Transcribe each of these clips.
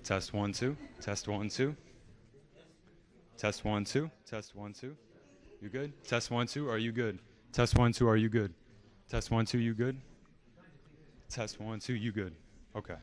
Test 1 2. Test 1 2. Test 1 2. Test 1 2. You good? Test 1 2. Are you good? Test 1 2. Are you good? Test 1 2. You good? Test 1 2. You good? Okay.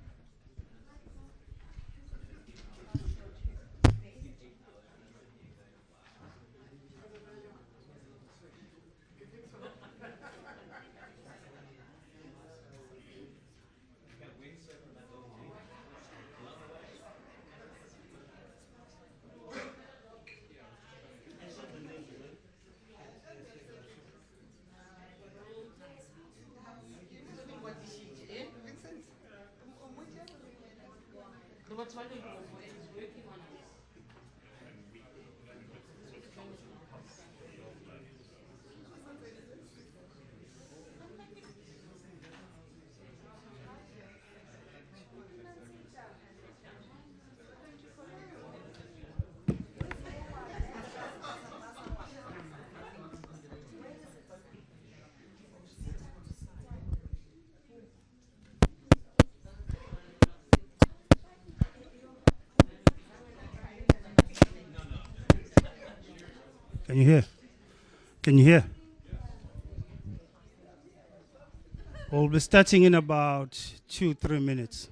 Can you hear? Can you hear? We'll be starting in about 2-3 minutes.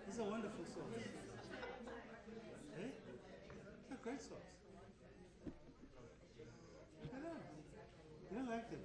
It's a wonderful sauce. Eh? It's a great sauce. I know. You don't like it?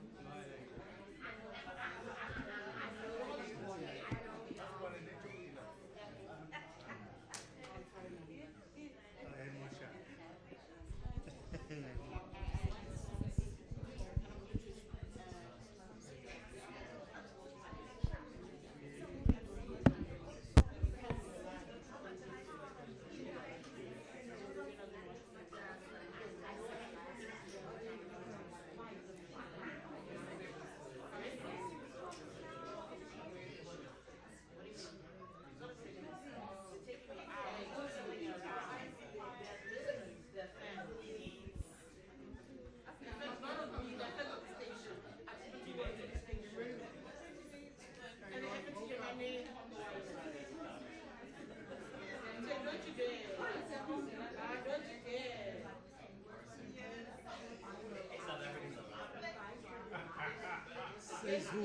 Says who?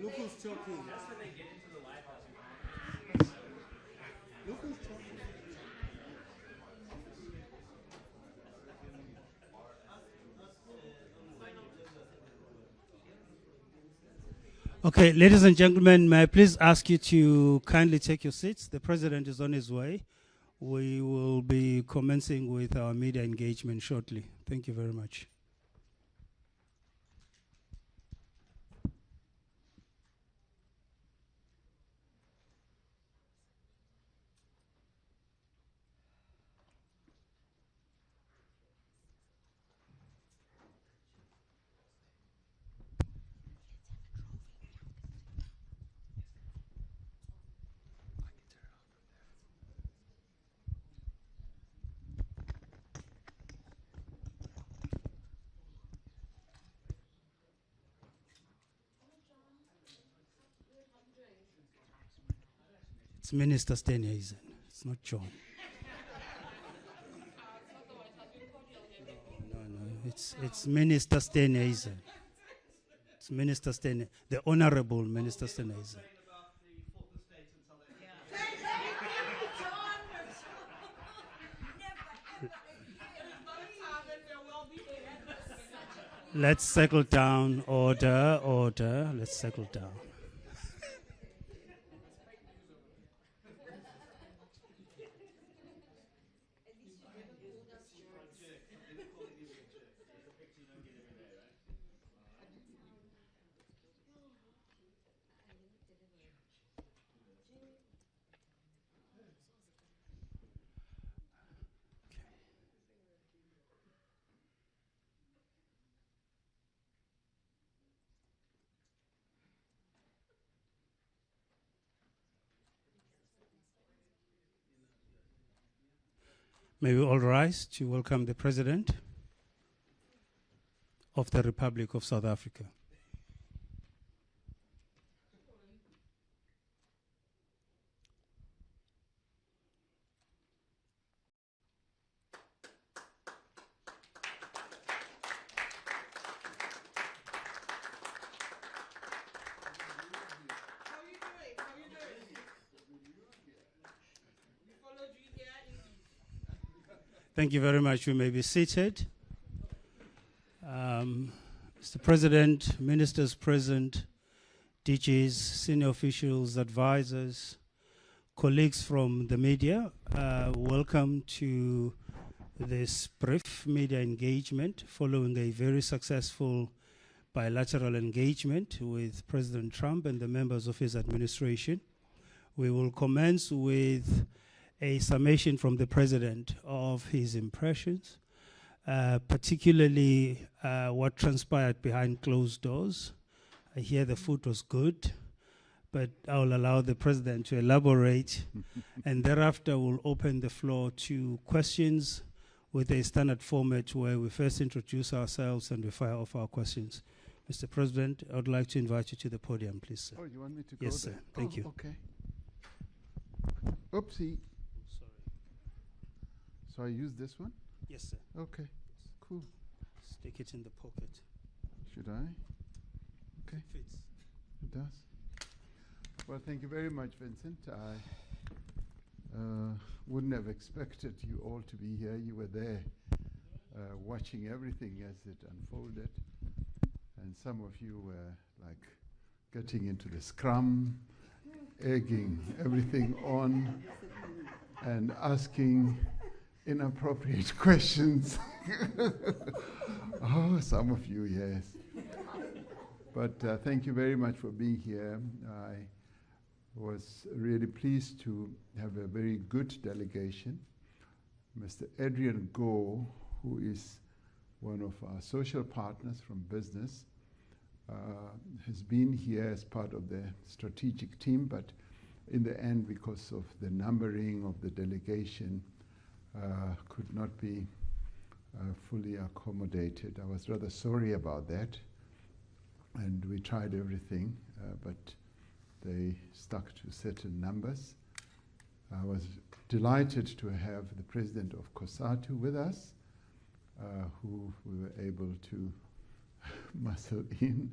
Look who's talking. That's when they get into the White House. Look who's talking. Okay, ladies and gentlemen, may I please ask you to kindly take your seats. The president is on his way. We will be commencing with our media engagement shortly. Thank you very much. It's Minister Steenhuisen. It's not John. No. It's Minister Steenhuisen. It's Minister Steenhuisen, the Honorable Minister Steenhuisen. Let's settle down. Order. Let's settle down. May we all rise to welcome the President of the Republic of South Africa. Thank you very much. You may be seated. Mr. President, ministers present, DGs, senior officials, advisors, colleagues from the media, welcome to this brief media engagement following a very successful bilateral engagement with President Trump and the members of his administration. We will commence with a summation from the President of his impressions, particularly what transpired behind closed doors. I hear the food was good, but I will allow the President to elaborate, and thereafter we'll open the floor to questions with a standard format where we first introduce ourselves and we fire off our questions. Mr. President, I would like to invite you to the podium, please, sir. Oh, you want me to go Yes, there? sir. Thank you. Okay. Oopsie. So I use this one? Yes, sir. Okay, cool. Stick it in the pocket. Should I? Okay, Fits. it does. Well, thank you very much, Vincent. I wouldn't have expected you all to be here. You were there watching everything as it unfolded. And some of you were like getting into the scrum, egging everything on, and asking inappropriate questions. Oh, some of you, yes. But thank you very much for being here. I was really pleased to have a very good delegation. Mr. Adrian Go, who is one of our social partners from business, has been here as part of the strategic team, but in the end, because of the numbering of the delegation, could not be fully accommodated. I was rather sorry about that, and we tried everything, but they stuck to certain numbers. I was delighted to have the president of COSATU with us, who we were able to muscle in,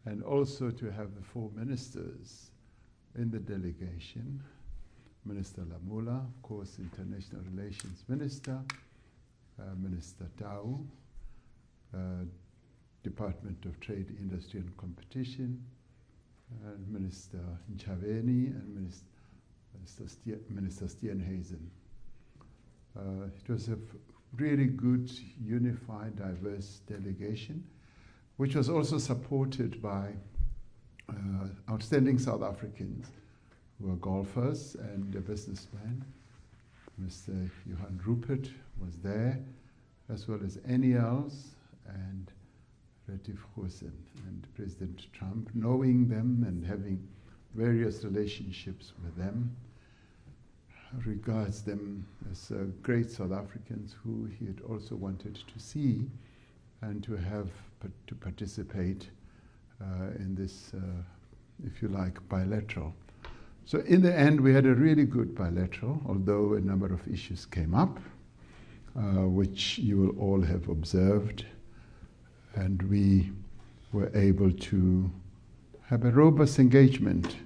and also to have the 4 ministers in the delegation. Minister Lamula, of course, International Relations Minister, Minister Tau, Department of Trade, Industry and Competition, and Minister Nchaveni, and Minister Steenhuisen. It was a really good, unified, diverse delegation, which was also supported by outstanding South Africans who are golfers and a businessman. Mr. Johan Rupert was there, as well as Eniels and Retief Goosen. And President Trump, knowing them and having various relationships with them, regards them as great South Africans who he had also wanted to see and to have to participate in this, if you like, bilateral So in the end, we had a really good bilateral, although a number of issues came up, which you will all have observed. And we were able to have a robust engagement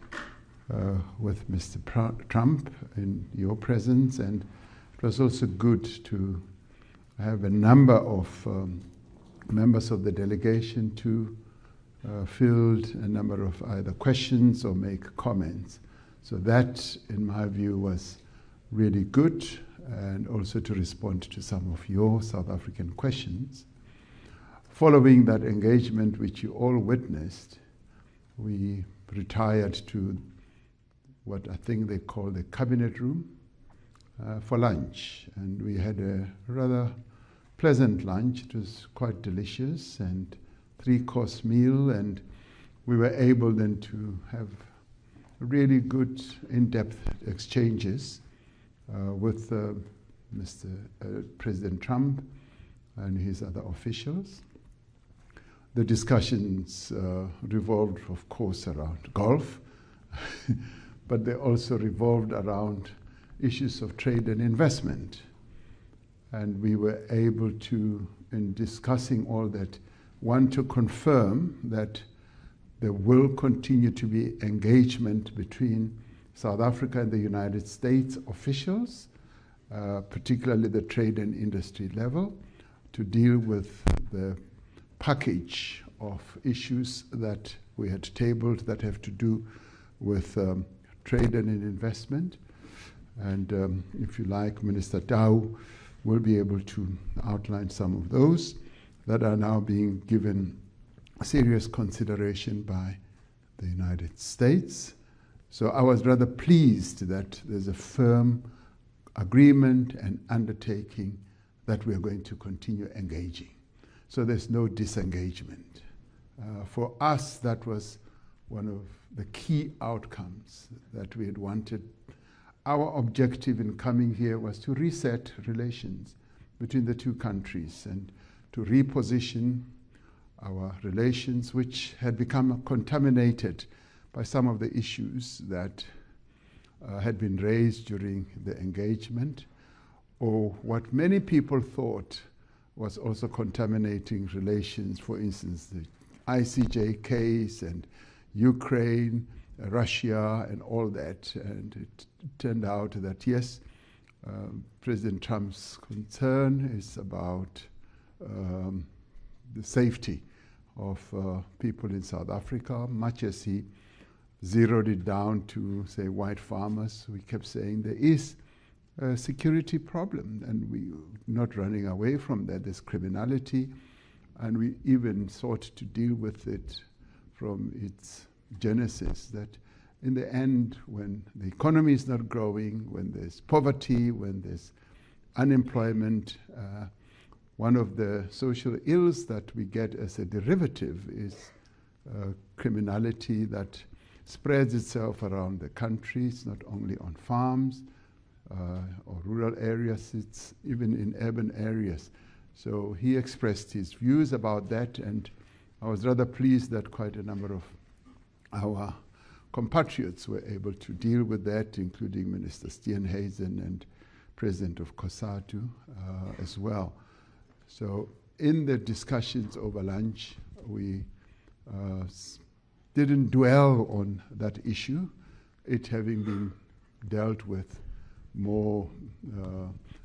with Mr. Trump in your presence, and it was also good to have a number of members of the delegation to field a number of either questions or make comments. So that, in my view, was really good, and also to respond to some of your South African questions. Following that engagement, which you all witnessed, we retired to what I think they call the cabinet room for lunch. And we had a rather pleasant lunch. It was quite delicious, and 3-course meal, and we were able then to have really good in-depth exchanges with President Trump and his other officials. The discussions revolved, of course, around golf, but they also revolved around issues of trade and investment. And we were able to, in discussing all that, want to confirm that there will continue to be engagement between South Africa and the United States officials, particularly the trade and industry level, to deal with the package of issues that we had tabled that have to do with trade and investment. And if you like, Minister Tau will be able to outline some of those that are now being given serious consideration by the United States. So I was rather pleased that there's a firm agreement and undertaking that we are going to continue engaging. So there's no disengagement. For us, that was one of the key outcomes that we had wanted. Our objective in coming here was to reset relations between the two countries and to reposition our relations, which had become contaminated by some of the issues that had been raised during the engagement, or what many people thought was also contaminating relations, for instance, the ICJ case and Ukraine, Russia, and all that. And it turned out that, yes, President Trump's concern is about the safety of people in South Africa, much as he zeroed it down to, say, white farmers. We kept saying there is a security problem, and we're not running away from that. There's criminality, and we even sought to deal with it from its genesis, that in the end, when the economy is not growing, when there's poverty, when there's unemployment, one of the social ills that we get as a derivative is criminality that spreads itself around the country. It's not only on farms or rural areas, it's even in urban areas. So he expressed his views about that, and I was rather pleased that quite a number of our compatriots were able to deal with that, including Minister Steenhuisen and President of COSATU as well. So in the discussions over lunch, we didn't dwell on that issue, it having been dealt with more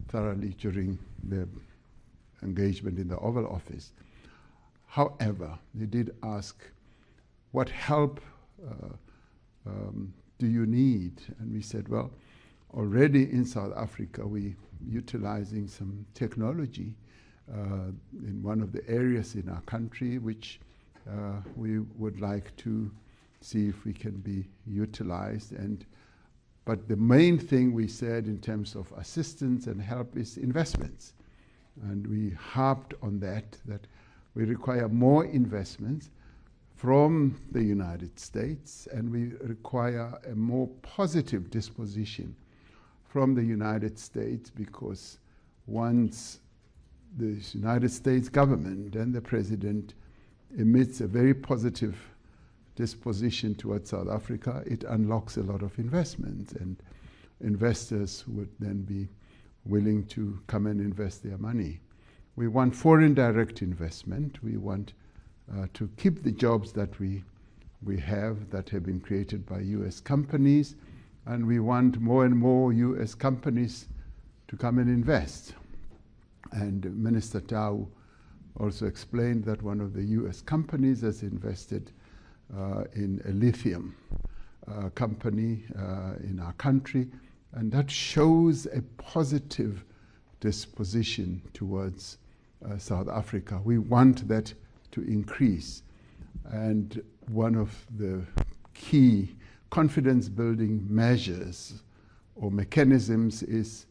thoroughly during the engagement in the Oval Office. However, they did ask, what help do you need? And we said, well, already in South Africa, we're utilizing some technology in one of the areas in our country, which we would like to see if we can be utilized. But the main thing we said in terms of assistance and help is investments. And we harped on that we require more investments from the United States, and we require a more positive disposition from the United States, because once the United States government and the president emits a very positive disposition towards South Africa, it unlocks a lot of investment, and investors would then be willing to come and invest their money. We want foreign direct investment. We want to keep the jobs that we have that have been created by US companies, and we want more and more US companies to come and invest. And Minister Tau also explained that one of the US companies has invested in a lithium company in our country, and that shows a positive disposition towards South Africa. We want that to increase, and one of the key confidence building measures or mechanisms is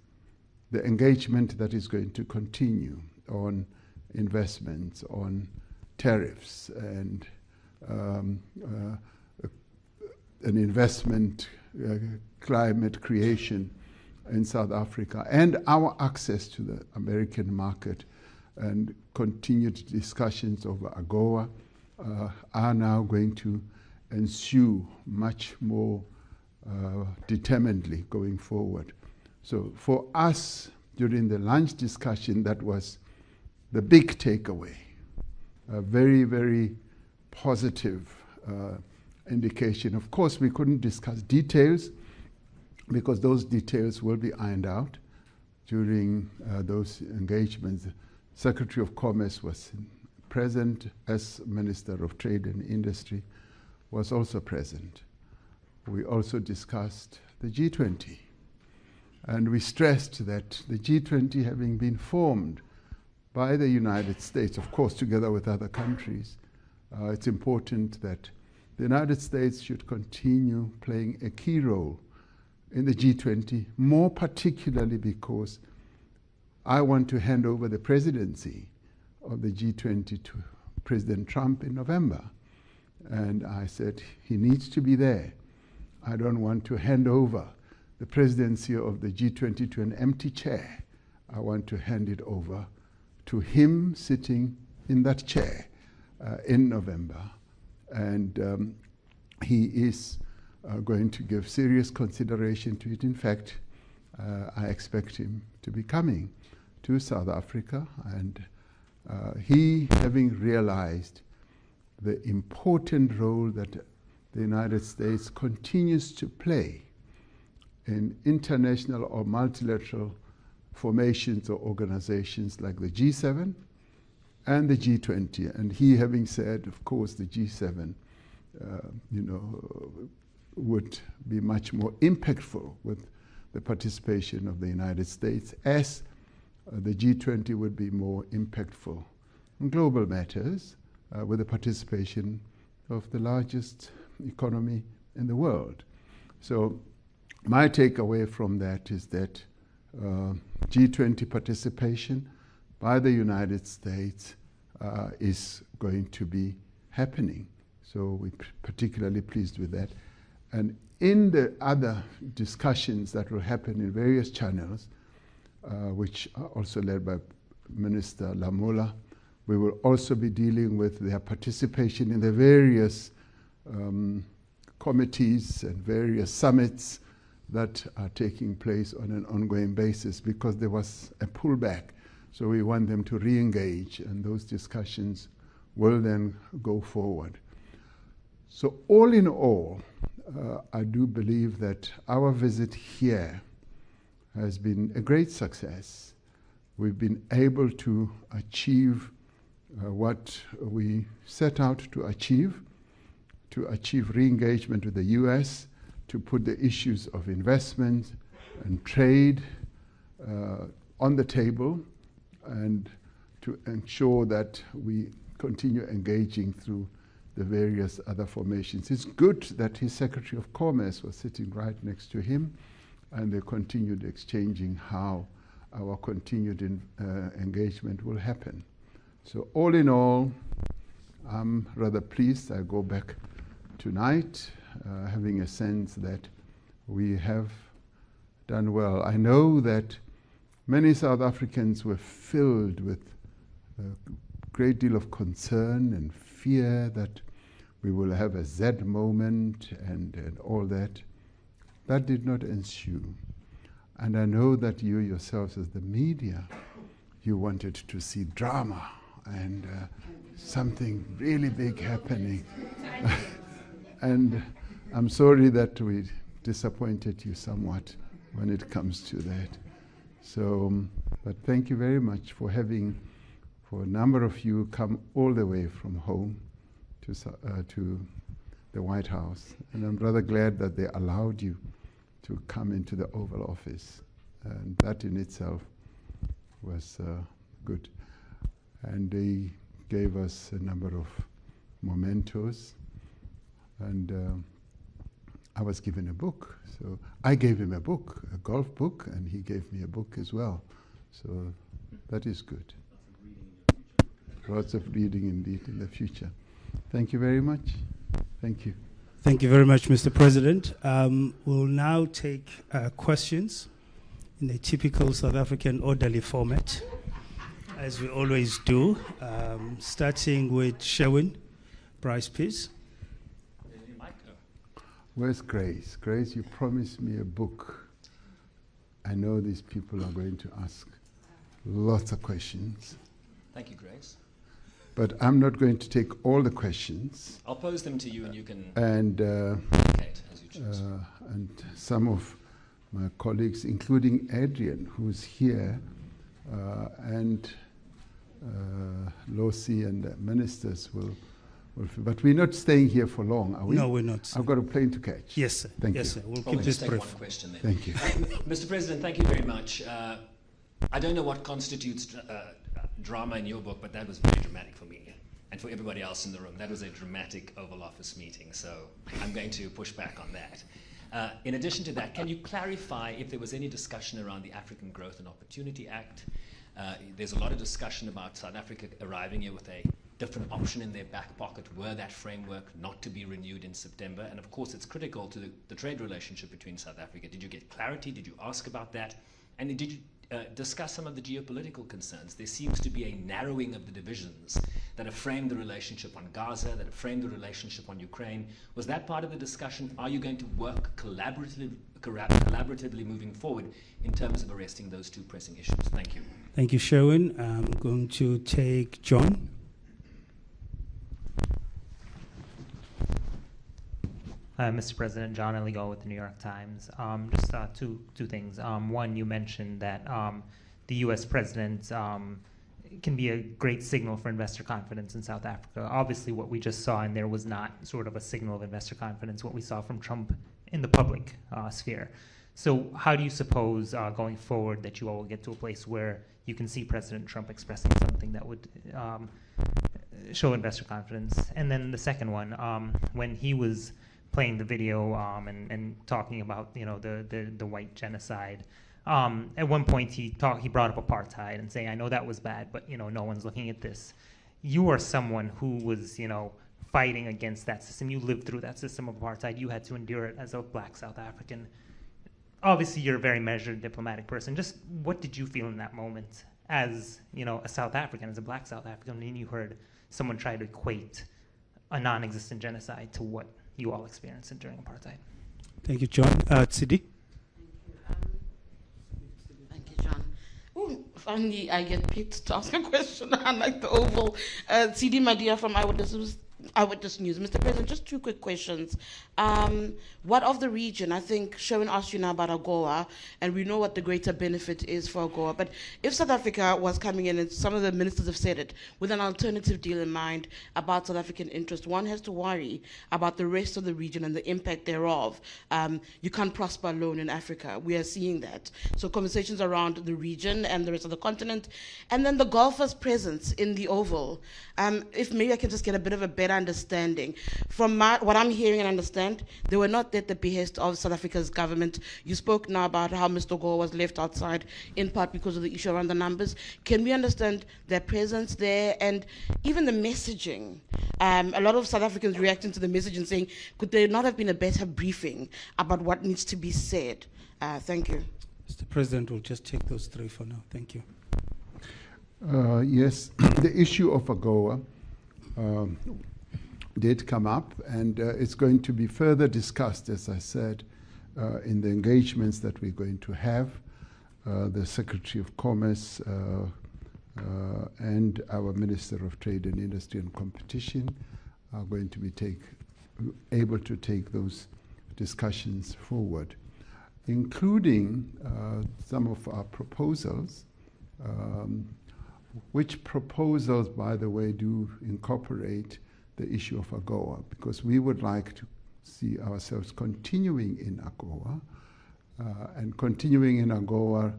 the engagement that is going to continue on investments, on tariffs, and an investment climate creation in South Africa, and our access to the American market, and continued discussions over AGOA are now going to ensue much more determinedly going forward. So for us, during the lunch discussion, that was the big takeaway, a very, very positive indication. Of course, we couldn't discuss details because those details will be ironed out during those engagements. Secretary of Commerce was present, as Minister of Trade and Industry was also present. We also discussed the G20. And we stressed that the G20, having been formed by the United States, of course, together with other countries, it's important that the United States should continue playing a key role in the G20, more particularly because I want to hand over the presidency of the G20 to President Trump in November. And I said, he needs to be there. I don't want to hand over the presidency of the G20 to an empty chair. I want to hand it over to him sitting in that chair in November. And he is going to give serious consideration to it. In fact, I expect him to be coming to South Africa, and he, having realized the important role that the United States continues to play in international or multilateral formations or organizations like the G7 and the G20, and he having said, of course, the G7 would be much more impactful with the participation of the United States, as the G20 would be more impactful in global matters with the participation of the largest economy in the world. So my takeaway from that is that G20 participation by the United States is going to be happening. So we're particularly pleased with that. And in the other discussions that will happen in various channels, which are also led by Minister Lamola, we will also be dealing with their participation in the various committees and various summits that are taking place on an ongoing basis, because there was a pullback. So we want them to re-engage, and those discussions will then go forward. So all in all, I do believe that our visit here has been a great success. We've been able to achieve what we set out to achieve re-engagement with the US, to put the issues of investment and trade on the table, and to ensure that we continue engaging through the various other formations. It's good that his Secretary of Commerce was sitting right next to him, and they continued exchanging how our continued engagement will happen. So all in all, I'm rather pleased. I go back tonight having a sense that we have done well. I know that many South Africans were filled with a great deal of concern and fear that we will have a Z moment and all that. That did not ensue. And I know that you yourselves as the media, you wanted to see drama and something really big happening. And I'm sorry that we disappointed you somewhat when it comes to that. So, but thank you very much for having, for a number of you, come all the way from home to the White House. And I'm rather glad that they allowed you to come into the Oval Office. And that in itself was good. And they gave us a number of mementos. And I was given a book. So I gave him a book, a golf book, and he gave me a book as well. So that is good. Lots of reading indeed in the future. Thank you very much. Thank you. Thank you very much, Mr. President. We'll now take questions in the typical South African orderly format, as we always do, starting with Sherwin. Bryce, please. Where's Grace? Grace, you promised me a book. I know these people are going to ask lots of questions. Thank you, Grace. But I'm not going to take all the questions. I'll pose them to you and you can and indicate as you choose. And some of my colleagues, including Adrian, who's here, and Losi and the ministers will, but we're not staying here for long, are we? No, we're not. I've got a plane to catch. Yes, sir. Thank yes, you. sir. We'll Probably keep this just take brief. one question then. Thank you. Mr. President, thank you very much. I don't know what constitutes drama in your book, but that was very dramatic for me and for everybody else in the room. That was a dramatic Oval Office meeting, so I'm going to push back on that. In addition to that, can you clarify if there was any discussion around the African Growth and Opportunity Act? There's a lot of discussion about South Africa arriving here with a different option in their back pocket were that framework not to be renewed in September. And of course, it's critical to the trade relationship between South Africa. Did you get clarity? Did you ask about that? And did you discuss some of the geopolitical concerns? There seems to be a narrowing of the divisions that have framed the relationship on Gaza, that have framed the relationship on Ukraine. Was that part of the discussion? Are you going to work collaboratively moving forward in terms of arresting those two pressing issues? Thank you. Thank you, Sherwin. I'm going to take John. Mr. President, John Eligo with the New York Times. Just two things. One, you mentioned that the U.S. president can be a great signal for investor confidence in South Africa. Obviously, what we just saw in there was not sort of a signal of investor confidence, what we saw from Trump in the public sphere. So how do you suppose going forward that you all will get to a place where you can see President Trump expressing something that would show investor confidence? And then the second one, when he was playing the video and talking about the white genocide. At one point he brought up apartheid and saying, I know that was bad, but no one's looking at this. You are someone who was fighting against that system. You lived through that system of apartheid. You had to endure it as a black South African. Obviously you're a very measured diplomatic person. Just what did you feel in that moment as a South African, as a black South African, when you heard someone try to equate a non-existent genocide to what you all experienced during apartheid? Thank you, John. Tsidi. Thank you, John. Ooh, finally, I get picked to ask a question. I like the Oval. Tsidi Madia from Eyewitness News. Mr. President, just two quick questions. What of the region? I think Sherwin asked you now about AGOA, and we know what the greater benefit is for AGOA. But if South Africa was coming in, and some of the ministers have said it, with an alternative deal in mind about South African interest, one has to worry about the rest of the region and the impact thereof. You can't prosper alone in Africa. We are seeing that. So conversations around the region and the rest of the continent. And then the golfers' presence in the Oval. If maybe I can just get a bit of a better understanding. From what I'm hearing and understand, they were not at the behest of South Africa's government. You spoke now about how Mr. Gore was left outside, in part because of the issue around the numbers. Can we understand their presence there and even the messaging? A lot of South Africans reacting to the message and saying, could there not have been a better briefing about what needs to be said? Thank you. Mr. President, we'll just take those three for now. Thank you. Yes, the issue of AGOA, did come up, and it's going to be further discussed, as I said, in the engagements that we're going to have. The Secretary of Commerce and our Minister of Trade and Industry and Competition are going to be able to take those discussions forward, including some of our proposals, which proposals, by the way, do incorporate the issue of AGOA, because we would like to see ourselves continuing in AGOA, and continuing in AGOA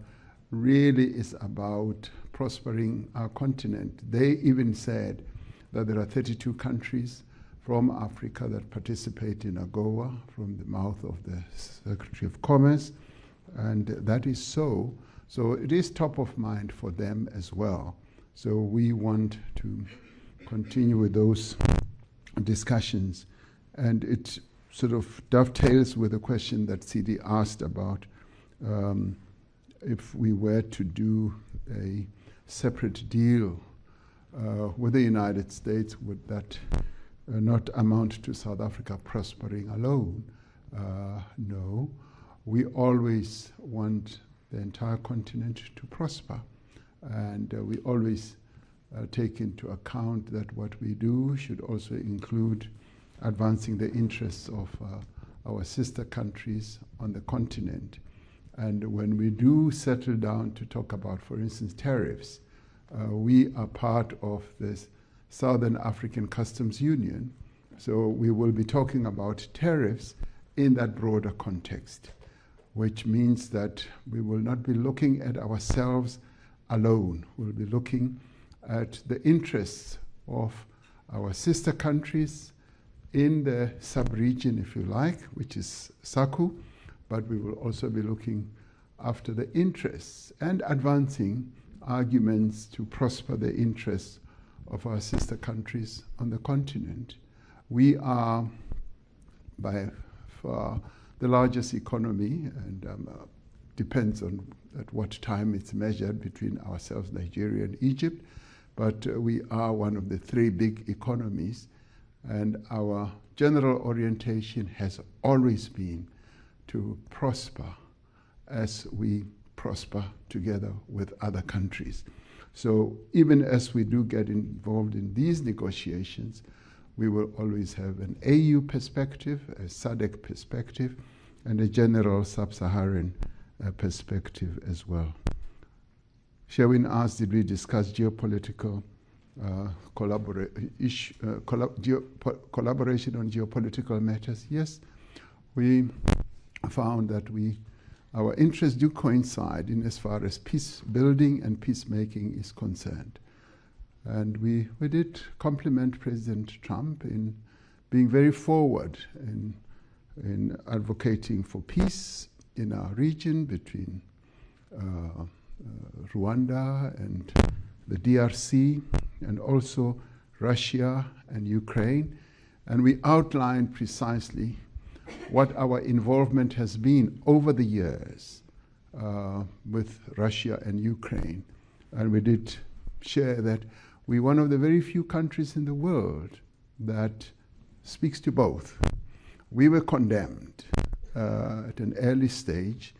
really is about prospering our continent. They even said that there are 32 countries from Africa that participate in AGOA from the mouth of the Secretary of Commerce, and that is so. So it is top of mind for them as well. So we want to continue with those discussions. And it sort of dovetails with the question that CD asked about if we were to do a separate deal with the United States, would that not amount to South Africa prospering alone? No. We always want the entire continent to prosper. And we always take into account that what we do should also include advancing the interests of our sister countries on the continent. And when we do settle down to talk about, for instance, tariffs, we are part of this Southern African Customs Union. So we will be talking about tariffs in that broader context, which means that we will not be looking at ourselves alone. We'll be looking at the interests of our sister countries in the sub-region, if you like, which is SACU, but we will also be looking after the interests and advancing arguments to prosper the interests of our sister countries on the continent. We are by far the largest economy, and depends on at what time it's measured between ourselves, Nigeria and Egypt, but we are one of the three big economies, and our general orientation has always been to prosper as we prosper together with other countries. So even as we do get involved in these negotiations, we will always have an AU perspective, a SADC perspective, and a general sub-Saharan perspective as well. Sherwin asked, did we discuss geopolitical collaboration on geopolitical matters? Yes, we found that our interests do coincide in as far as peace building and peacemaking is concerned. And we did compliment President Trump in being very forward in advocating for peace in our region between Rwanda and the DRC, and also Russia and Ukraine. And we outlined precisely what our involvement has been over the years with Russia and Ukraine. And we did share that we're one of the very few countries in the world that speaks to both. We were condemned at an early stage,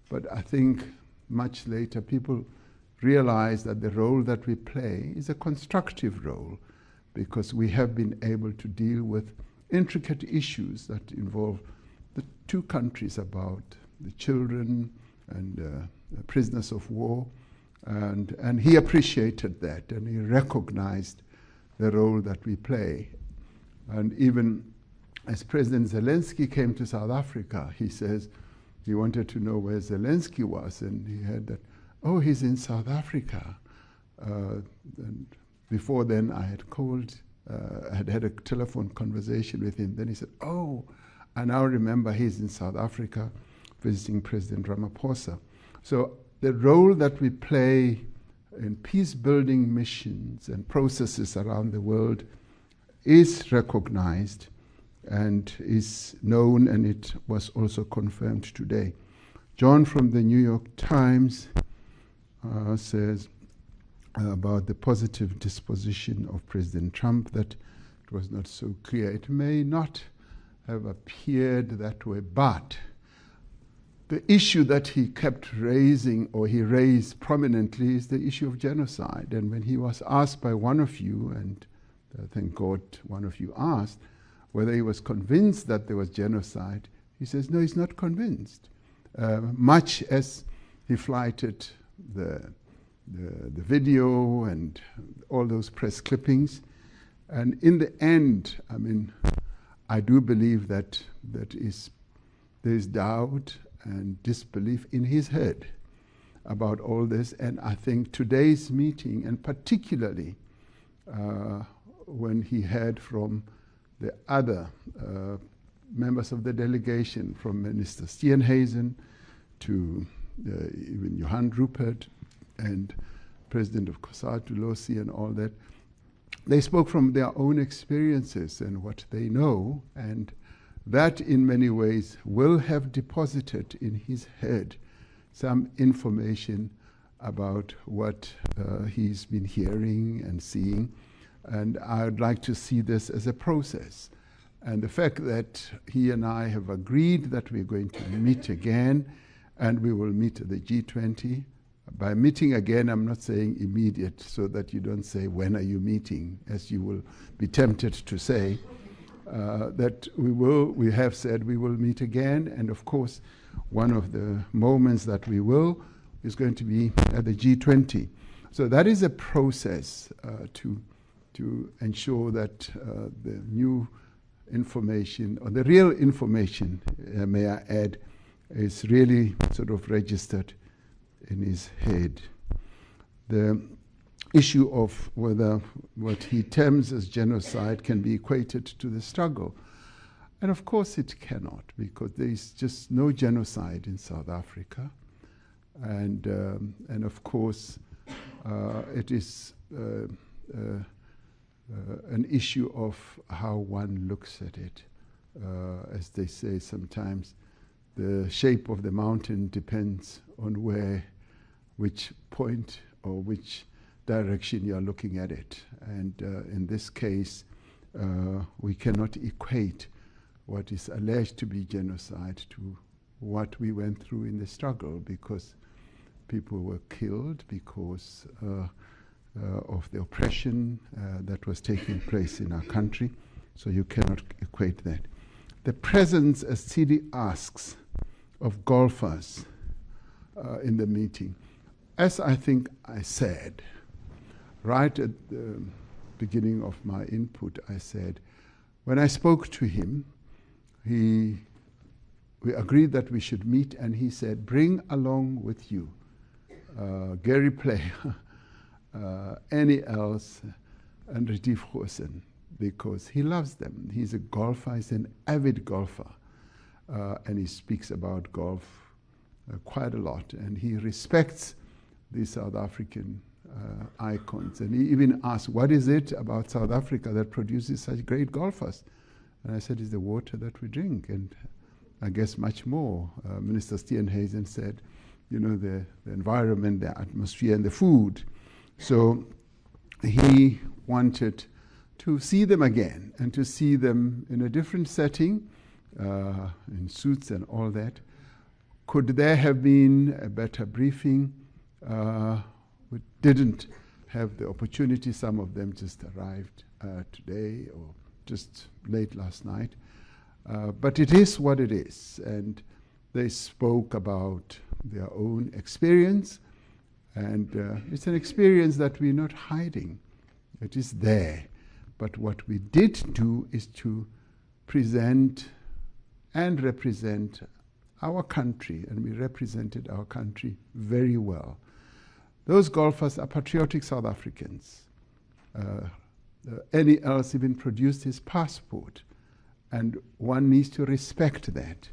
but I think much later people realized that the role that we play is a constructive role, because we have been able to deal with intricate issues that involve the two countries, about the children and prisoners of war. And he appreciated that, and he recognized the role that we play. And even as President Zelensky came to South Africa, he says he wanted to know where Zelensky was, and he heard that, oh, he's in South Africa. And before then, I had called, had a telephone conversation with him. Then he said, oh, I now remember he's in South Africa visiting President Ramaphosa. So the role that we play in peace-building missions and processes around the world is recognized and is known, and it was also confirmed today. John from the New York Times says about the positive disposition of President Trump, that it was not so clear. It may not have appeared that way, but the issue that he kept raising, or he raised prominently, is the issue of genocide. And when he was asked by one of you, and thank God one of you asked, whether he was convinced that there was genocide, he says, no, he's not convinced. Much as he flighted the video and all those press clippings. And in the end, I mean, I do believe that there is doubt and disbelief in his head about all this. And I think today's meeting, and particularly when he heard from the other members of the delegation, from Minister Steenhuisen to even Johan Rupert and President of COSATU, Losi, and all that, they spoke from their own experiences and what they know, and that in many ways will have deposited in his head some information about what he's been hearing and seeing. And I would like to see this as a process. And the fact that he and I have agreed that we're going to meet again, and we will meet at the G20. By meeting again, I'm not saying immediate, so that you don't say, when are you meeting, as you will be tempted to say. That we have said we will meet again, and of course, one of the moments that we will is going to be at the G20. So that is a process to ensure that the new information, or the real information, may I add, is really sort of registered in his head. The issue of whether what he terms as genocide can be equated to the struggle. And of course it cannot, because there is just no genocide in South Africa. And of course it is an issue of how one looks at it. As they say sometimes, the shape of the mountain depends on which point or which direction you are looking at it. And in this case, we cannot equate what is alleged to be genocide to what we went through in the struggle, because people were killed because of the oppression that was taking place in our country. So you cannot equate that. The presence, as Sidi asks, of golfers in the meeting. As I think I said, right at the beginning of my input, I said, when I spoke to him, we agreed that we should meet, and he said, bring along with you Gary Player, Annie Els, and Retief Goosen, because he loves them. He's a golfer, he's an avid golfer, and he speaks about golf quite a lot, and he respects the South African icons. And he even asked, what is it about South Africa that produces such great golfers? And I said, it's the water that we drink, and I guess much more. Minister Steenhuisen said, you know, the environment, the atmosphere, and the food. So he wanted to see them again, and to see them in a different setting, in suits and all that. Could there have been a better briefing? We didn't have the opportunity. Some of them just arrived today or just late last night. But it is what it is. And they spoke about their own experience. And it's an experience that we're not hiding. It is there. But what we did do is to present and represent our country, and we represented our country very well. Those golfers are patriotic South Africans. Any else even produced his passport, and one needs to respect that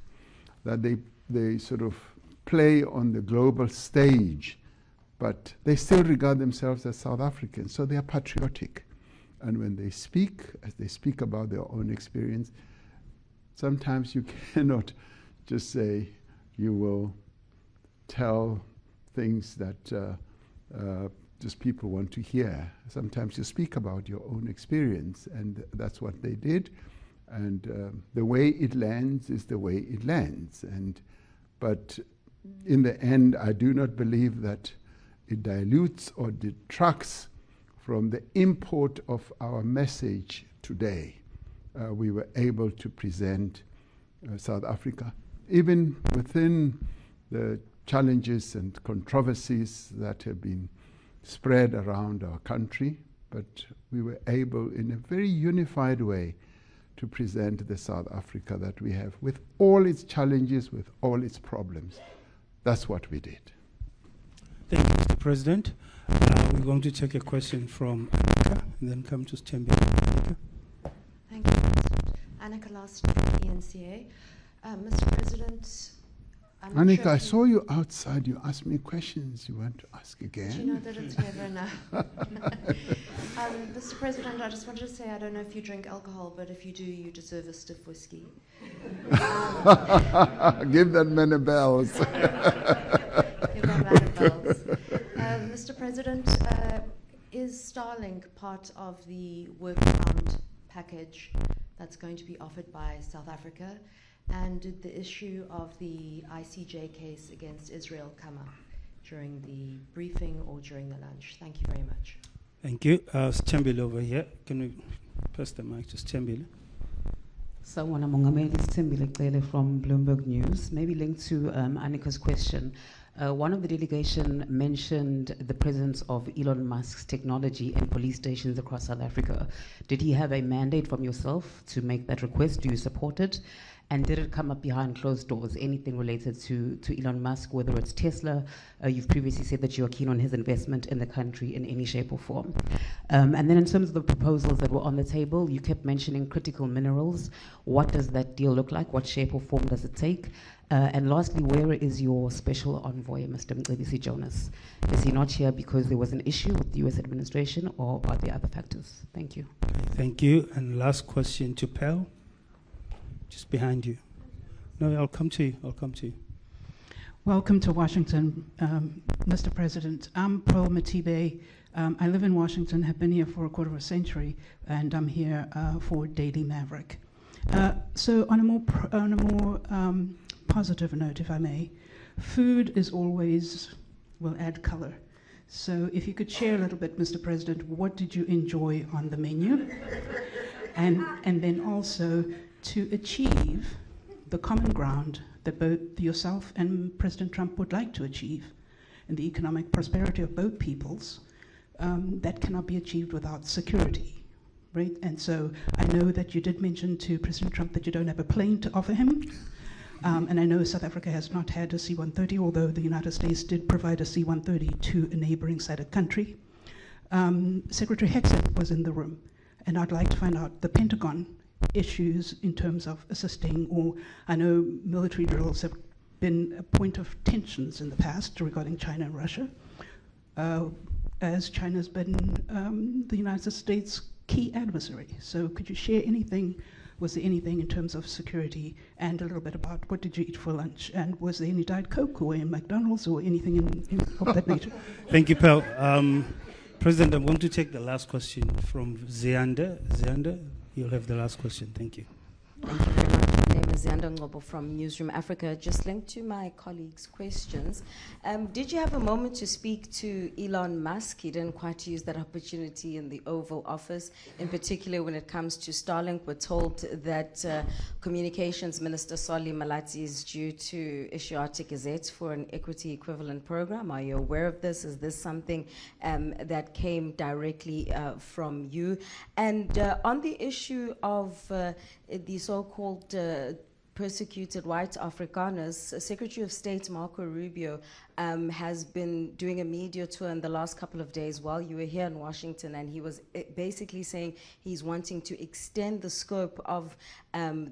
they sort of play on the global stage, but they still regard themselves as South Africans, so they are patriotic. And when they speak, as they speak about their own experience, sometimes you cannot just say you will tell things that just people want to hear. Sometimes you speak about your own experience, and that's what they did. And the way it lands is the way it lands. But in the end, I do not believe that it dilutes or detracts from the import of our message today. We were able to present South Africa, even within the challenges and controversies that have been spread around our country, but we were able in a very unified way to present the South Africa that we have, with all its challenges, with all its problems. That's what we did. Thank you, Mr. President. We're going to take a question from Annika and then come to Stembi. Annika. Thank you, President. Annika Last from ENCA. Mr. President, Annika, I saw you outside. You asked me questions. You want to ask again? Do you know that it's never enough? Mr. President, I just wanted to say I don't know if you drink alcohol, but if you do, you deserve a stiff whiskey. Give that man a bells. Give that man a bells. Mr. President, is Starlink part of the workaround package that's going to be offered by South Africa? And did the issue of the ICJ case against Israel come up during the briefing or during the lunch? Thank you very much. Thank you. Stembi over here. Can we pass the mic to Stembi? Sawubona Mongameli, Sithembile Cele from Bloomberg News. Maybe linked to Annika's question. One of the delegation mentioned the presence of Elon Musk's technology in police stations across South Africa. Did he have a mandate from yourself to make that request? Do you support it? And did it come up behind closed doors? Anything related to Elon Musk, whether it's Tesla? You've previously said that you are keen on his investment in the country in any shape or form. And then in terms of the proposals that were on the table, you kept mentioning critical minerals. What does that deal look like? What shape or form does it take? And lastly, where is your special envoy, Mr. Mcebisi Jonas? Is he not here because there was an issue with the US administration, or are there other factors? Thank you. Thank you. And last question to Pearl. Just behind you. No, I'll come to you. I'll come to you. Welcome to Washington, Mr. President. I'm Pearl Matibe. I live in Washington, have been here for a quarter of a century, and I'm here for Daily Maverick. So on a more positive note, if I may, food is always, will add color. So if you could share a little bit, Mr. President, what did you enjoy on the menu? And then also, to achieve the common ground that both yourself and President Trump would like to achieve, and the economic prosperity of both peoples, that cannot be achieved without security, right? And so I know that you did mention to President Trump that you don't have a plane to offer him, and I know South Africa has not had a C-130, although the United States did provide a C-130 to a neighboring SADC country. Secretary Hegseth was in the room, and I'd like to find out the Pentagon issues in terms of assisting, or I know military drills have been a point of tensions in the past regarding China and Russia, as China's been the United States' key adversary. So could you share anything, was there anything in terms of security, and a little bit about what did you eat for lunch, and was there any Diet Coke or in McDonald's or anything of that nature? Thank you, Pearl. President, I'm going to take the last question from Zianda. Zianda, you'll have the last question. Thank you. Thank you very much. My name is Zianda Ngobo from Newsroom Africa. Just linked to my colleagues' questions. Did you have a moment to speak to Elon Musk? He didn't quite use that opportunity in the Oval Office. In particular, when it comes to Starlink, we're told that Communications Minister Solly Malatsi is due to issue articles for an equity equivalent program. Are you aware of this? Is this something that came directly from you? And on the issue of the so-called persecuted white Afrikaners, Secretary of State Marco Rubio has been doing a media tour in the last couple of days while you were here in Washington, and he was basically saying he's wanting to extend the scope of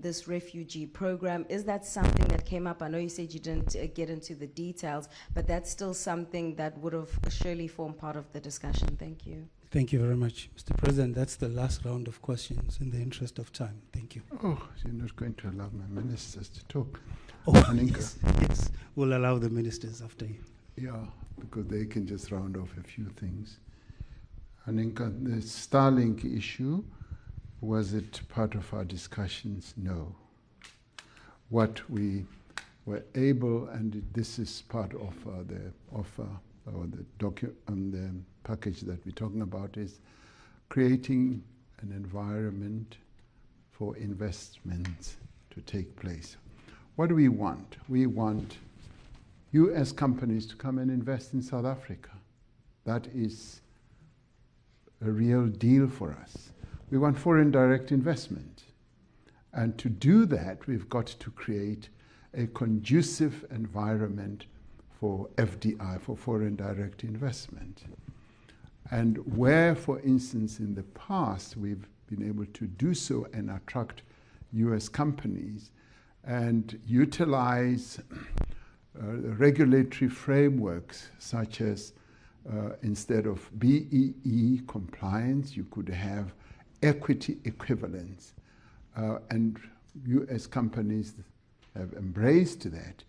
this refugee program. Is that something that came up? I know you said you didn't get into the details, but that's still something that would have surely formed part of the discussion. Thank you. Thank you very much. Mr. President, that's the last round of questions in the interest of time. Thank you. Oh, you're not going to allow my ministers to talk. Oh, yes, yes. We'll allow the ministers after you. Yeah, because they can just round off a few things. Aninka, the Starlink issue, was it part of our discussions? No. What we were able, and this is part of the offer or the package that we're talking about, is creating an environment for investments to take place. What do we want? We want US companies to come and invest in South Africa. That is a real deal for us. We want foreign direct investment. And to do that, we've got to create a conducive environment for FDI, for foreign direct investment. And where, for instance, in the past, we've been able to do so and attract US companies and utilize regulatory frameworks such as instead of BEE compliance, you could have equity equivalence. And US companies have embraced that.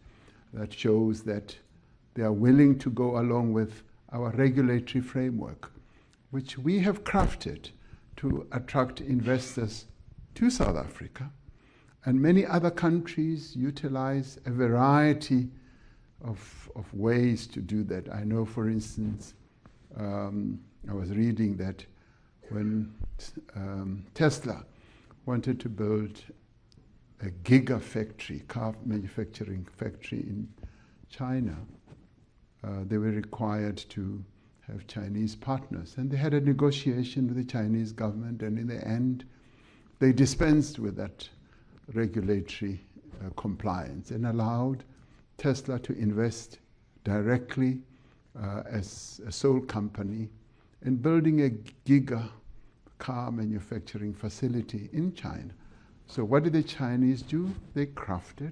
That shows that they are willing to go along with our regulatory framework, which we have crafted to attract investors to South Africa. And many other countries utilize a variety of ways to do that. I know, for instance, I was reading that when Tesla wanted to build a gigafactory, car manufacturing factory in China, they were required to have Chinese partners. And they had a negotiation with the Chinese government, and in the end, they dispensed with that regulatory compliance and allowed Tesla to invest directly as a sole company in building a giga car manufacturing facility in China. So what did the Chinese do? They crafted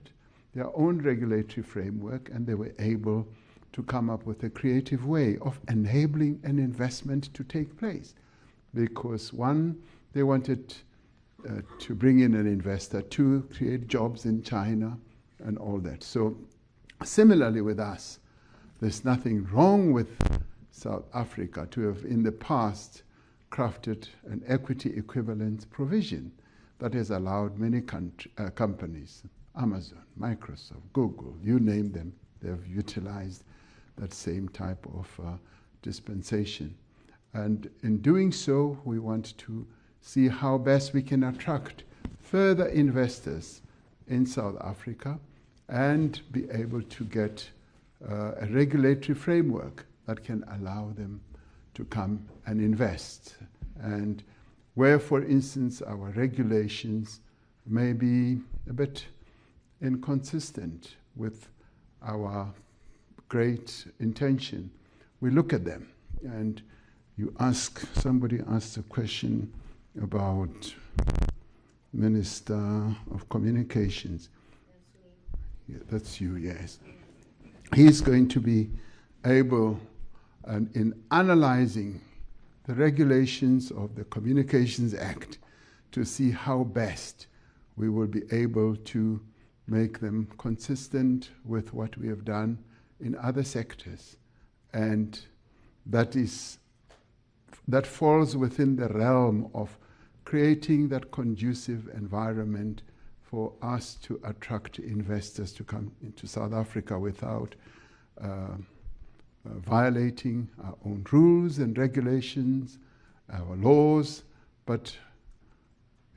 their own regulatory framework, and they were able to come up with a creative way of enabling an investment to take place. Because one, they wanted to bring in an investor, two, create jobs in China and all that. So similarly with us, there's nothing wrong with South Africa to have in the past crafted an equity equivalence provision that has allowed many companies, Amazon, Microsoft, Google, you name them, they have utilized that same type of dispensation. And in doing so, we want to see how best we can attract further investors in South Africa and be able to get a regulatory framework that can allow them to come and invest. And where, for instance, our regulations may be a bit inconsistent with our great intention, we look at them. And somebody asked a question about Minister of Communications. Yeah, that's you, yes. He's going to be able, in analyzing the regulations of the Communications Act, to see how best we will be able to make them consistent with what we have done in other sectors. And that falls within the realm of creating that conducive environment for us to attract investors to come into South Africa without violating our own rules and regulations, our laws, but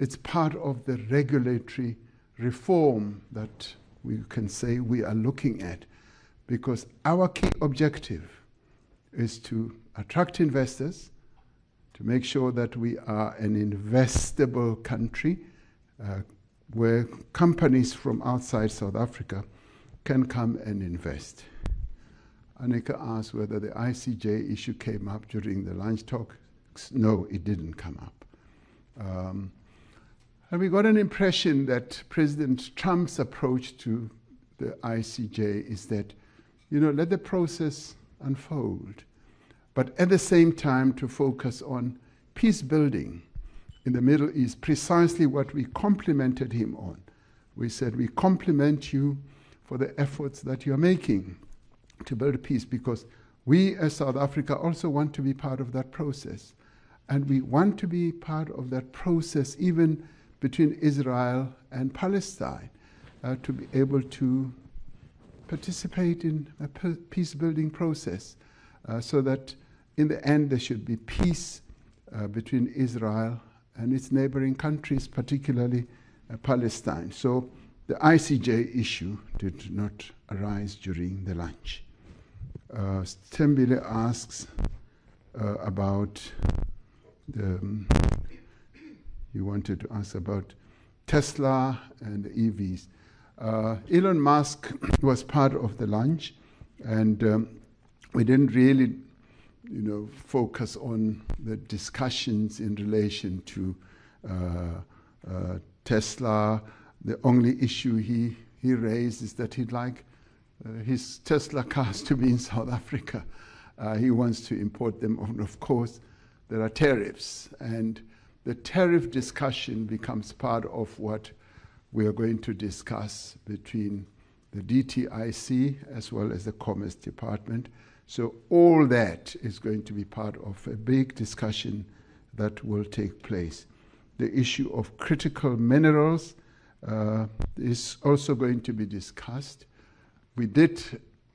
it's part of the regulatory reform that we can say we are looking at, because our key objective is to attract investors, to make sure that we are an investable country where companies from outside South Africa can come and invest. Annika asked whether the ICJ issue came up during the lunch talk. No, it didn't come up. And we got an impression that President Trump's approach to the ICJ is that, let the process unfold, but at the same time to focus on peace building in the Middle East, precisely what we complimented him on. We said, we compliment you for the efforts that you're making. to build peace, because we as South Africa also want to be part of that process. And we want to be part of that process even between Israel and Palestine, to be able to participate in a peace-building process, so that in the end there should be peace between Israel and its neighboring countries, particularly Palestine. So the ICJ issue did not arise during the lunch. Stembile asks about you wanted to ask about Tesla and the EVs. Elon Musk was part of the lunch, and we didn't really, focus on the discussions in relation to Tesla. The only issue he raised is that he'd like his Tesla cars to be in South Africa. He wants to import them, and of course there are tariffs, and the tariff discussion becomes part of what we are going to discuss between the DTIC as well as the Commerce Department. So all that is going to be part of a big discussion that will take place. The issue of critical minerals is also going to be discussed. We did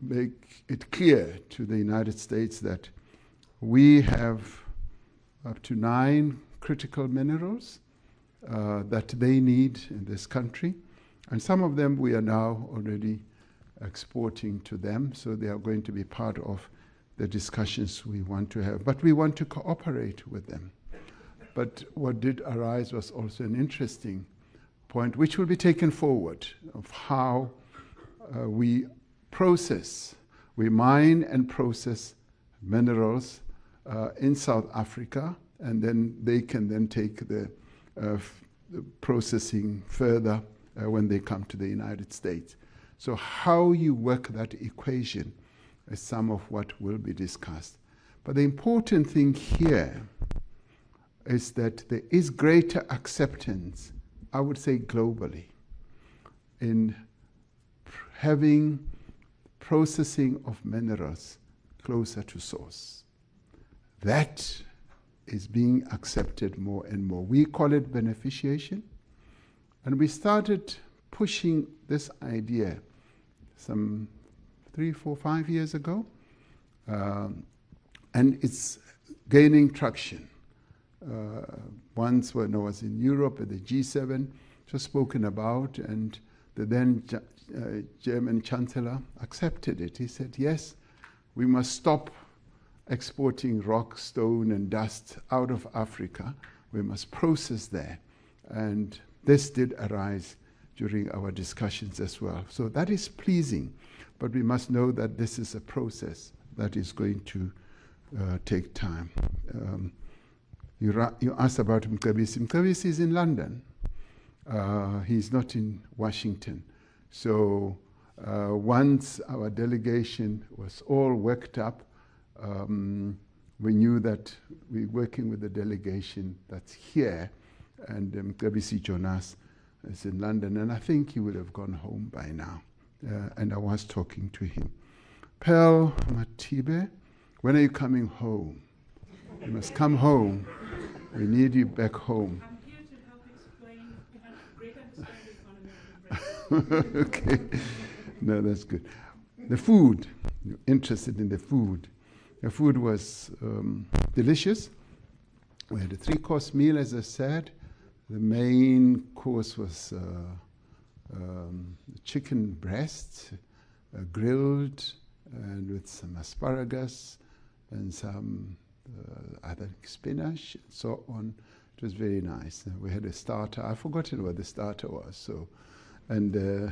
make it clear to the United States that we have up to 9 critical minerals that they need in this country. And some of them we are now already exporting to them, so they are going to be part of the discussions we want to have. But we want to cooperate with them. But what did arise was also an interesting point, which will be taken forward, of how we mine and process minerals in South Africa, and then they can then take the processing further when they come to the United States. So how you work that equation is some of what will be discussed. But the important thing here is that there is greater acceptance, I would say globally, in having processing of minerals closer to source. That is being accepted more and more. We call it beneficiation, and we started pushing this idea some 3, 4, 5 years ago, and it's gaining traction. Once when I was in Europe at the G7, it was spoken about, and the then German Chancellor accepted it. He said, yes, we must stop exporting rock, stone, and dust out of Africa. We must process there. And this did arise during our discussions as well. So that is pleasing, but we must know that this is a process that is going to take time. You asked about Mcebisi. Mcebisi is in London. He's not in Washington. So once our delegation was all worked up, we knew that we're working with the delegation that's here, and Mcebisi Jonas is in London, and I think he would have gone home by now. And I was talking to him. Pearl Matibe, when are you coming home? You must come home. We need you back home. I'm here to help explain. We have great understanding on American. Okay. No, that's good. The food, you're interested in the food. The food was delicious. We had a 3-course meal, as I said. The main course was chicken breast, grilled, and with some asparagus and some other spinach and so on. It was very nice. We had a starter. I've forgotten what the starter was. So, and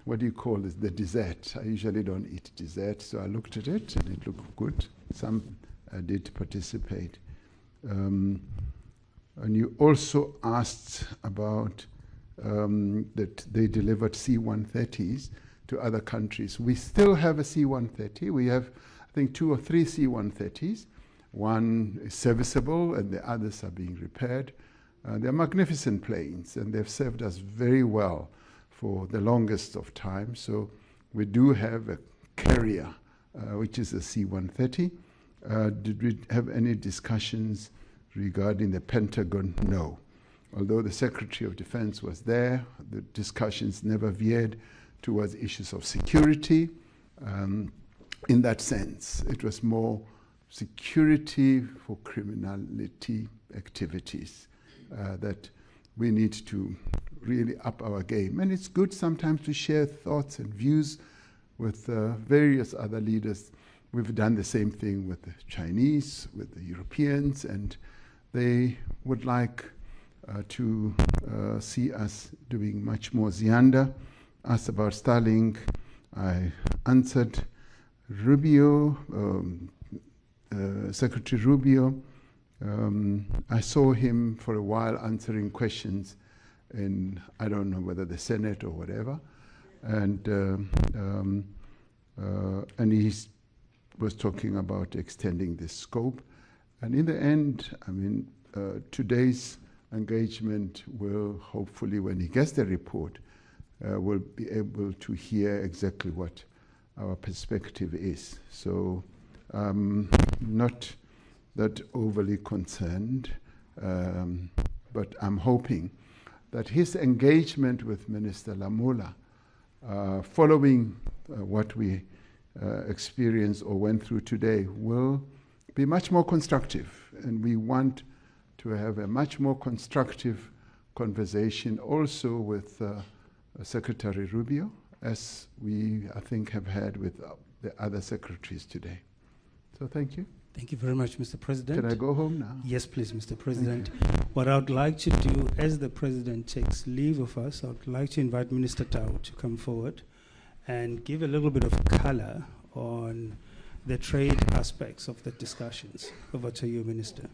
what do you call this? The dessert. I usually don't eat dessert, so I looked at it and it looked good. Some did participate. And you also asked about that they delivered C-130s to other countries. We still have a C-130. We have, I think, 2 or 3 C-130s. One is serviceable and the others are being repaired. They're magnificent planes, and they've served us very well for the longest of time. So we do have a carrier, which is a C-130. Did we have any discussions regarding the Pentagon? No. Although the Secretary of Defense was there, the discussions never veered towards issues of security. In that sense, it was more security for criminality activities that we need to really up our game. And it's good sometimes to share thoughts and views with various other leaders. We've done the same thing with the Chinese, with the Europeans, and they would like to see us doing much more. Zianda asked about Starlink. I answered Rubio, Secretary Rubio. I saw him for a while answering questions in, I don't know whether the Senate or whatever, and he was talking about extending the scope. And in the end, I mean, today's engagement will hopefully, when he gets the report, will be able to hear exactly what our perspective is. So I'm not that overly concerned, but I'm hoping that his engagement with Minister Lamola, following what we experienced or went through today, will be much more constructive. And we want to have a much more constructive conversation also with Secretary Rubio, as we, I think, have had with the other secretaries today. So thank you. Thank you very much, Mr. President. Can I go home now? Yes, please, Mr. President. What I would like to do, as the President takes leave of us, I would like to invite Minister Tau to come forward and give a little bit of color on the trade aspects of the discussions. Over to you, Minister.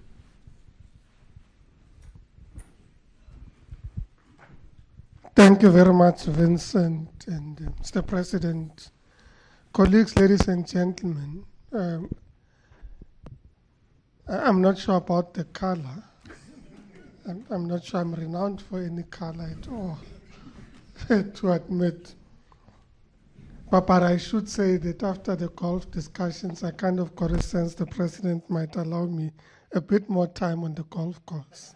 Thank you very much, Vincent and Mr. President. Colleagues, ladies and gentlemen, I'm not sure about the color. I'm not sure I'm renowned for any color at all, to admit. But I should say that after the golf discussions, I kind of got a sense the President might allow me a bit more time on the golf course.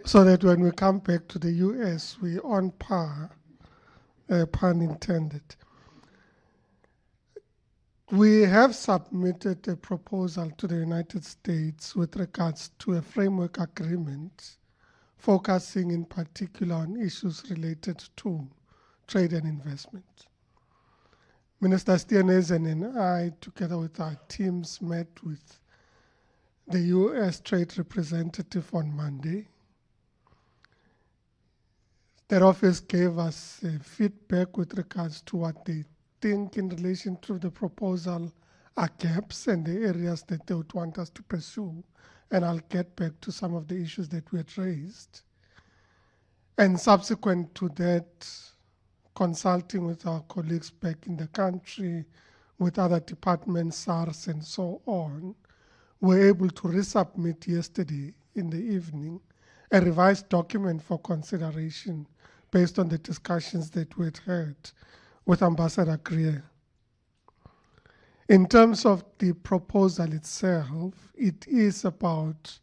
So that when we come back to the US, we're on par, pun intended. We have submitted a proposal to the United States with regards to a framework agreement focusing in particular on issues related to trade and investment. Minister Steenhuisen and I, together with our teams, met with the US trade representative on Monday. Their office gave us feedback with regards to what they think in relation to the proposal are gaps and the areas that they would want us to pursue. And I'll get back to some of the issues that we had raised. And subsequent to that, consulting with our colleagues back in the country, with other departments, SARS and so on, we're able to resubmit yesterday in the evening a revised document for consideration based on the discussions that we had with Ambassador Greer. In terms of the proposal itself, it is about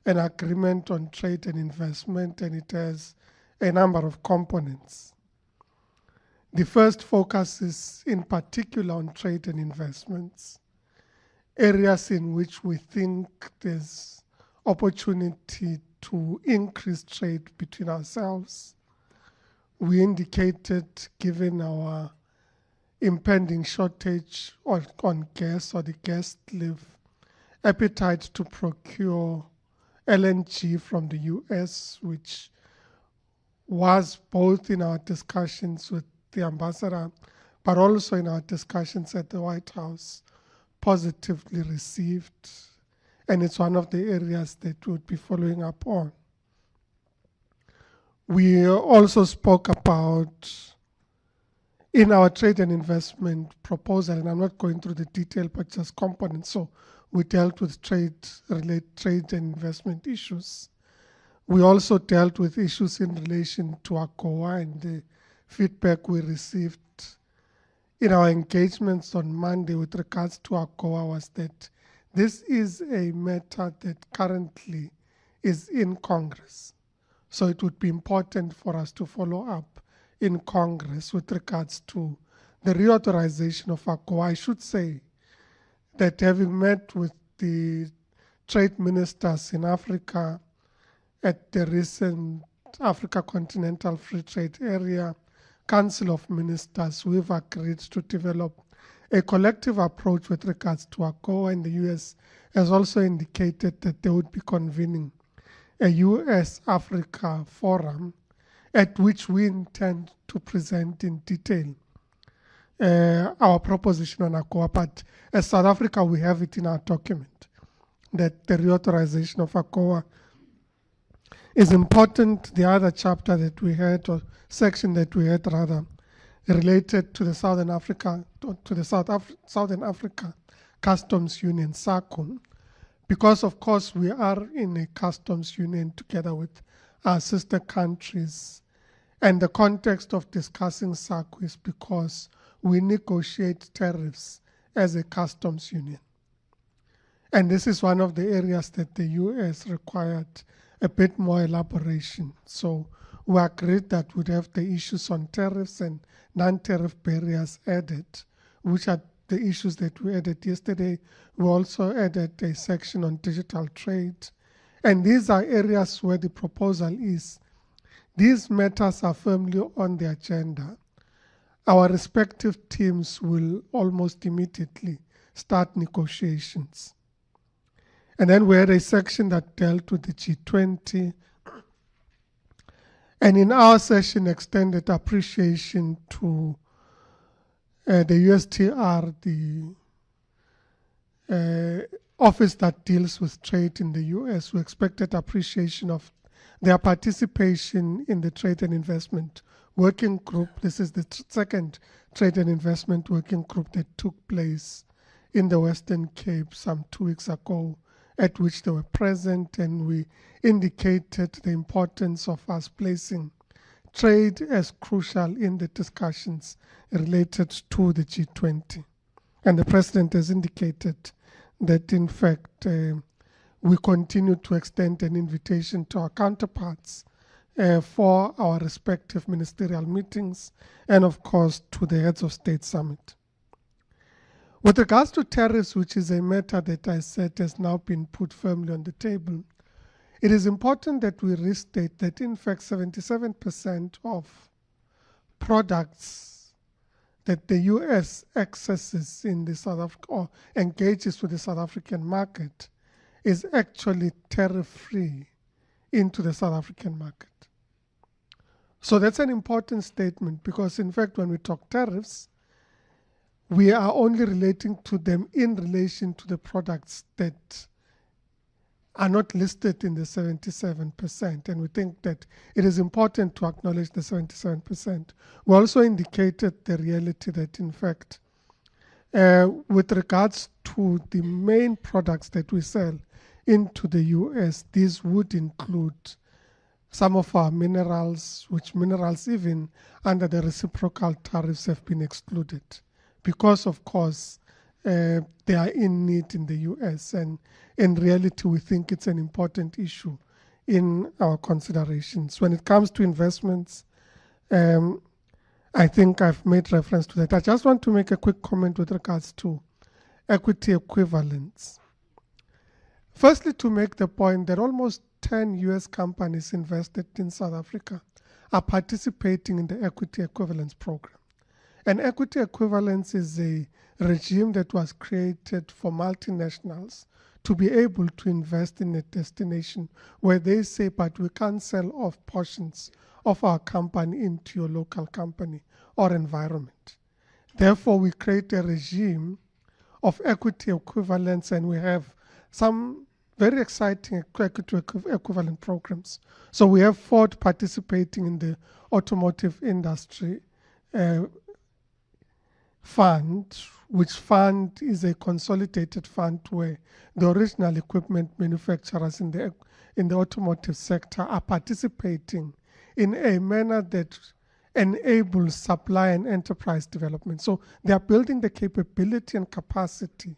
an agreement on trade and investment, and it has a number of components. The first focuses in particular on trade and investments, areas in which we think there's opportunity to increase trade between ourselves. We indicated, given our impending shortage on gas or the gas cliff, appetite to procure LNG from the US, which was both in our discussions with the ambassador, but also in our discussions at the White House, positively received. And it's one of the areas that we'll be following up on. We also spoke about, in our trade and investment proposal, and I'm not going through the detail, but just components. So we dealt with trade and investment issues. We also dealt with issues in relation to AGOA and the feedback we received in our engagements on Monday with regards to AGOA was that this is a matter that currently is in Congress. So it would be important for us to follow up in Congress with regards to the reauthorization of AGOA. I should say that having met with the trade ministers in Africa at the recent Africa Continental Free Trade Area Council of Ministers, we've agreed to develop a collective approach with regards to AGOA, and the US has also indicated that they would be convening a US-Africa forum at which we intend to present in detail our proposition on AGOA. But as South Africa, we have it in our document that the reauthorization of AGOA is important. The other chapter that we had, or section that we had rather, related to the Southern Africa Customs Union, SACU, because of course we are in a customs union together with our sister countries. And the context of discussing SACU is because we negotiate tariffs as a customs union. And this is one of the areas that the US required a bit more elaboration. So we agreed that we'd have the issues on tariffs and non-tariff barriers added, which are the issues that we added yesterday. We also added a section on digital trade. And these are areas where the proposal is, these matters are firmly on the agenda. Our respective teams will almost immediately start negotiations. And then we had a section that dealt with the G20. And in our session, extended appreciation to the USTR, the office that deals with trade in the US. We expected appreciation of their participation in the Trade and Investment Working Group. This is the second Trade and Investment Working Group that took place in the Western Cape some 2 weeks ago, at which they were present, and we indicated the importance of us placing trade as crucial in the discussions related to the G20. And the President has indicated that, in fact, we continue to extend an invitation to our counterparts for our respective ministerial meetings, and of course to the Heads of State Summit. With regards to tariffs, which is a matter that I said has now been put firmly on the table, it is important that we restate that in fact 77% of products that the US accesses in the South Africa or engages with the South African market is actually tariff-free into the South African market. So that's an important statement, because in fact when we talk tariffs, we are only relating to them in relation to the products that are not listed in the 77%. And we think that it is important to acknowledge the 77%. We also indicated the reality that, in fact, with regards to the main products that we sell into the US, these would include some of our minerals, which minerals even under the reciprocal tariffs have been excluded, because of course they are in need in the US, and in reality we think it's an important issue in our considerations. When it comes to investments, I think I've made reference to that. I just want to make a quick comment with regards to equity equivalence. Firstly, to make the point that almost 10 US companies invested in South Africa are participating in the equity equivalence program. And equity equivalence is a regime that was created for multinationals to be able to invest in a destination where they say, but we can't sell off portions of our company into your local company or environment. Therefore, we create a regime of equity equivalence, and we have some very exciting equity equivalent programs. So we have Ford participating in the automotive industry fund, which fund is a consolidated fund where the original equipment manufacturers in the automotive sector are participating in a manner that enables supply and enterprise development. So they are building the capability and capacity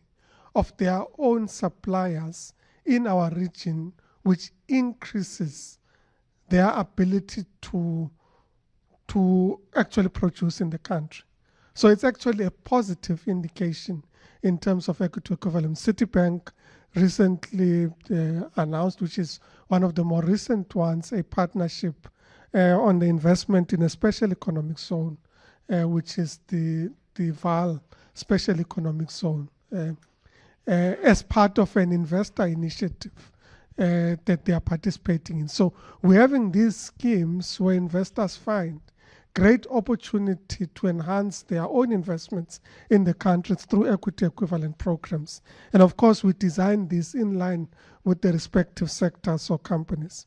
of their own suppliers in our region, which increases their ability to actually produce in the country. So it's actually a positive indication in terms of equity equivalence. Citibank recently announced, which is one of the more recent ones, a partnership on the investment in a special economic zone, which is the VAL Special Economic Zone, as part of an investor initiative that they are participating in. So we're having these schemes where investors find great opportunity to enhance their own investments in the country through equity equivalent programs. And of course, we design this in line with the respective sectors or companies.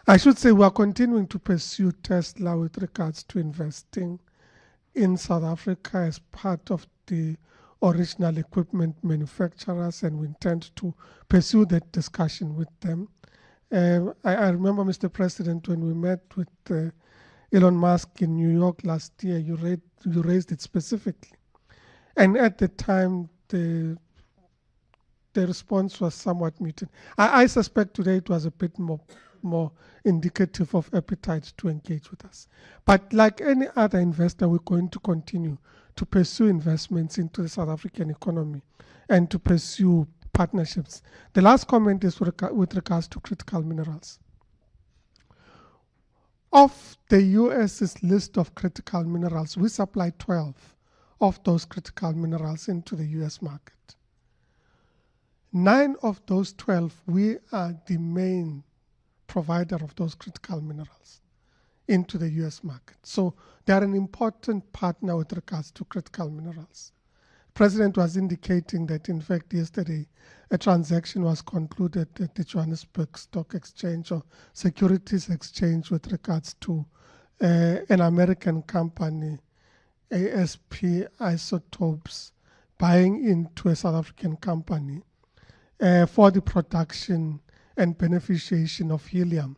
I should say we are continuing to pursue Tesla with regards to investing in South Africa as part of the original equipment manufacturers, and we intend to pursue that discussion with them. I remember, Mr. President, when we met with Elon Musk in New York last year, you raised it specifically. And at the time, the response was somewhat muted. I suspect today it was a bit more indicative of appetite to engage with us. But like any other investor, we're going to continue to pursue investments into the South African economy and to pursue partnerships. The last comment is with regards to critical minerals. Of the US's list of critical minerals, we supply 12 of those critical minerals into the US market. 9 of those 12, we are the main provider of those critical minerals into the US market. So they are an important partner with regards to critical minerals. The President was indicating that, in fact, yesterday a transaction was concluded at the Johannesburg Stock Exchange or Securities Exchange with regards to an American company, ASP Isotopes, buying into a South African company for the production and beneficiation of helium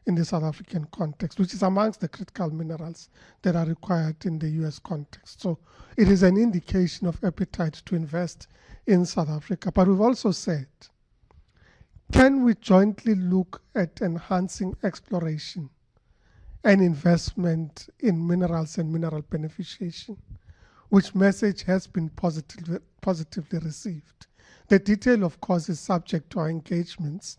in the South African context, which is amongst the critical minerals that are required in the US context. So it is an indication of appetite to invest in South Africa. But we've also said, can we jointly look at enhancing exploration and investment in minerals and mineral beneficiation, which message has been positively received. The detail, of course, is subject to our engagements,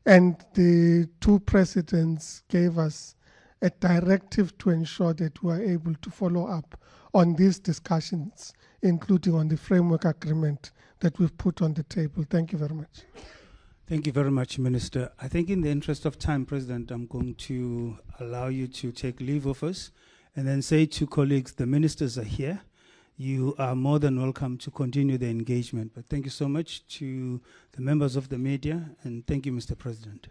and the 2 presidents gave us a directive to ensure that we are able to follow up on these discussions, including on the framework agreement that we've put on the table. Thank you very much. Thank you very much, Minister. I think in the interest of time, President, I'm going to allow you to take leave of us and then say to colleagues, the ministers are here. You are more than welcome to continue the engagement. But thank you so much to the members of the media, and thank you, Mr. President.